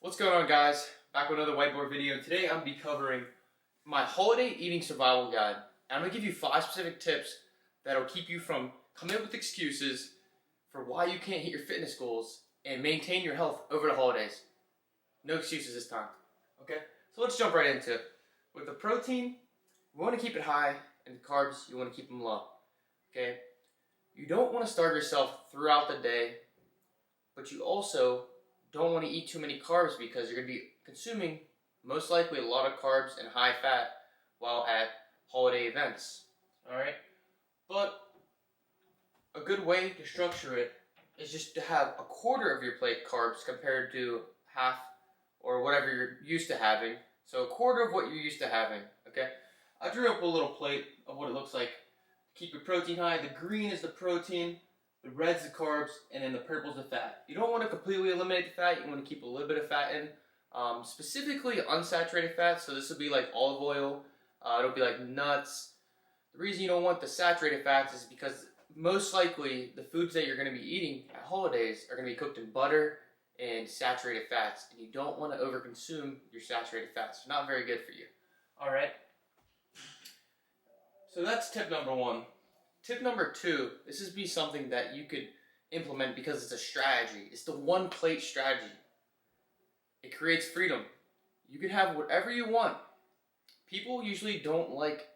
What's going on, guys? Back with another whiteboard video. Today I'm going to be covering my holiday eating survival guide. And I'm going to give you 5 specific tips that will keep you from coming up with excuses for why you can't hit your fitness goals and maintain your health over the holidays. No excuses this time. Okay? So let's jump right into it. With the protein, we want to keep it high, and the carbs, you want to keep them low. Okay? You don't want to starve yourself throughout the day, but you also don't want to eat too many carbs because you're going to be consuming most likely a lot of carbs and high fat while at holiday events. Alright? But a good way to structure it is just to have a quarter of your plate carbs compared to half or whatever you're used to having. So a quarter of what you're used to having. Okay? I drew up a little plate of what it looks like to keep your protein high. The green is the protein, the red's the carbs, and then the purple's the fat. You don't want to completely eliminate the fat. You want to keep a little bit of fat in. Specifically unsaturated fats, so this would be like olive oil. It'll be like nuts. The reason you don't want the saturated fats is because most likely the foods that you're going to be eating at holidays are going to be cooked in butter and saturated fats, and you don't want to overconsume your saturated fats. They're not very good for you. Alright? So that's tip number 1. Tip number 2, this is something that you could implement because it's a strategy. It's the one plate strategy. It creates freedom. You can have whatever you want. People usually don't like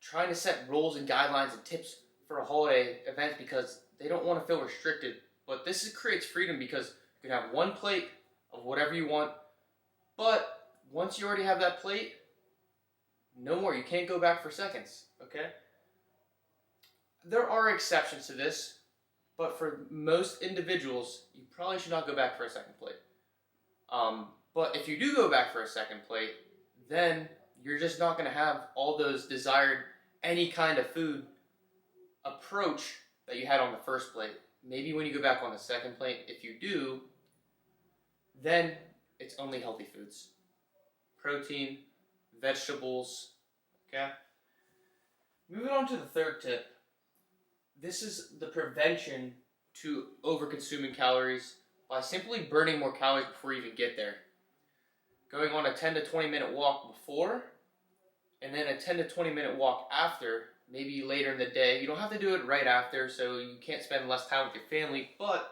trying to set rules and guidelines and tips for a holiday event because they don't want to feel restricted. But this creates freedom because you can have one plate of whatever you want. But once you already have that plate, no more. You can't go back for seconds. Okay? There are exceptions to this, but for most individuals, you probably should not go back for a second plate. But if you do go back for a second plate, then you're just not going to have all those desired any kind of food approach that you had on the first plate. Maybe when you go back on the second plate, if you do, then it's only healthy foods. Protein, vegetables, okay? Moving on to the third tip. This is the prevention to over-consuming calories by simply burning more calories before you even get there. Going on a 10 to 20 minute walk before, and then a 10 to 20 minute walk after, maybe later in the day. You don't have to do it right after, so you can't spend less time with your family, but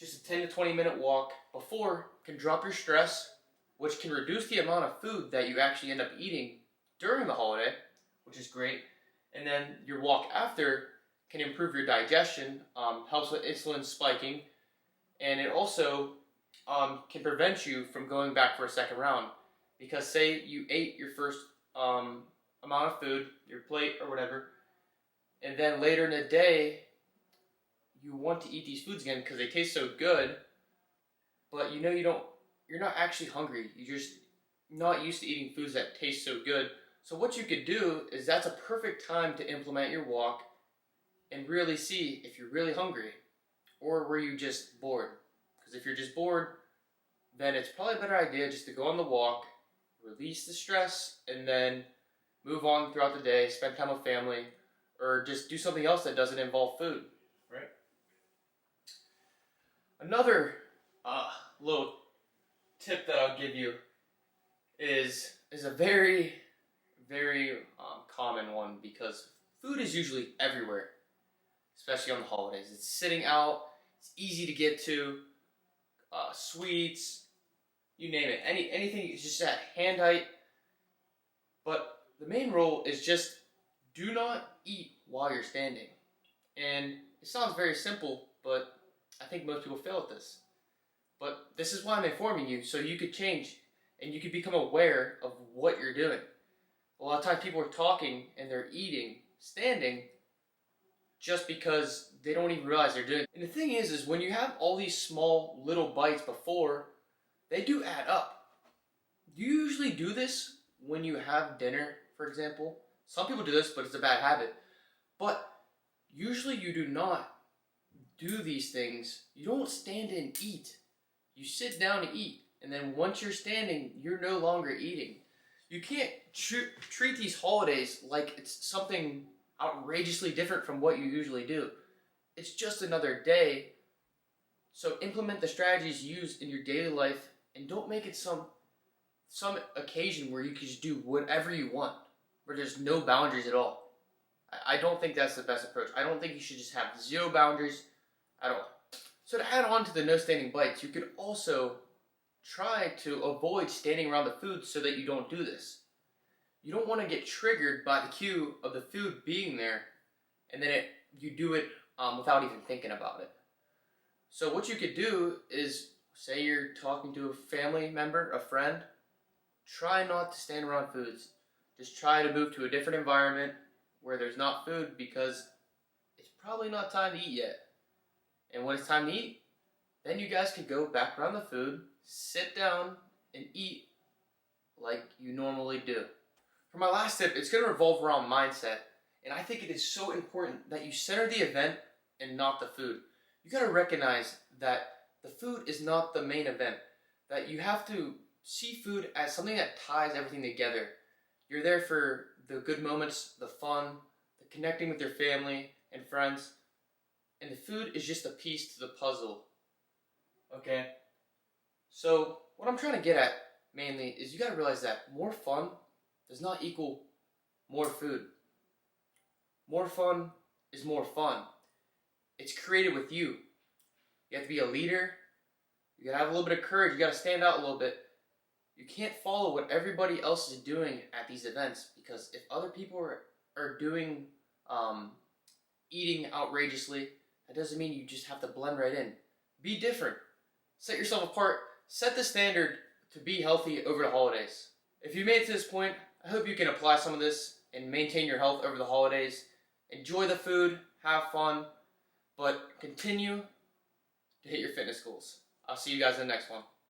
just a 10 to 20 minute walk before can drop your stress, which can reduce the amount of food that you actually end up eating during the holiday, which is great. And then your walk after can improve your digestion, helps with insulin spiking, and it also can prevent you from going back for a second round. Because say you ate your first amount of food, your plate or whatever, and then later in the day you want to eat these foods again because they taste so good, but you're not actually hungry. You're just not used to eating foods that taste so good. So what you could do is that's a perfect time to implement your walk and really see if you're really hungry or were you just bored. Because if you're just bored, then it's probably a better idea just to go on the walk, release the stress, and then move on throughout the day, spend time with family, or just do something else that doesn't involve food, right? Another little tip that I'll give you is a very common one because food is usually everywhere, especially on the holidays. It's sitting out, it's easy to get to, sweets, you name it, anything is just at hand height. But the main rule is just do not eat while you're standing. And it sounds very simple, but I think most people fail at this. But this is why I'm informing you, so you could change and you could become aware of what you're doing. A lot of times people are talking and they're eating standing just because they don't even realize they're doing it. And the thing is when you have all these small little bites before, they do add up. You usually do this when you have dinner, for example. Some people do this, but it's a bad habit. But usually you do not do these things. You don't stand and eat. You sit down to eat. And then once you're standing, you're no longer eating. You can't treat these holidays like it's something outrageously different from what you usually do. It's just another day So implement the strategies used in your daily life, and don't make it some occasion where you can just do whatever you want, where there's no boundaries at all. I don't think that's the best approach. I don't think you should just have zero boundaries at all. So to add on to the no standing bites, you could also try to avoid standing around the food so that you don't do this. You don't want to get triggered by the cue of the food being there, and then you do it without even thinking about it. So what you could do is, say you're talking to a family member, a friend, try not to stand around foods. Just try to move to a different environment where there's not food, because it's probably not time to eat yet. And when it's time to eat, then you guys could go back around the food, sit down, and eat like you normally do. For my last tip, it's going to revolve around mindset. And I think it is so important that you center the event and not the food. You got to recognize that the food is not the main event. That you have to see food as something that ties everything together. You're there for the good moments, the fun, the connecting with your family and friends. And the food is just a piece to the puzzle. Okay? So what I'm trying to get at mainly is you got to realize that more fun does not equal more food. More fun is more fun. It's created with you. You have to be a leader. You gotta have a little bit of courage. You gotta stand out a little bit. You can't follow what everybody else is doing at these events, because if other people are doing eating outrageously, that doesn't mean you just have to blend right in. Be different. Set yourself apart. Set the standard to be healthy over the holidays. If you made it to this point, I hope you can apply some of this and maintain your health over the holidays. Enjoy the food, have fun, but continue to hit your fitness goals. I'll see you guys in the next one.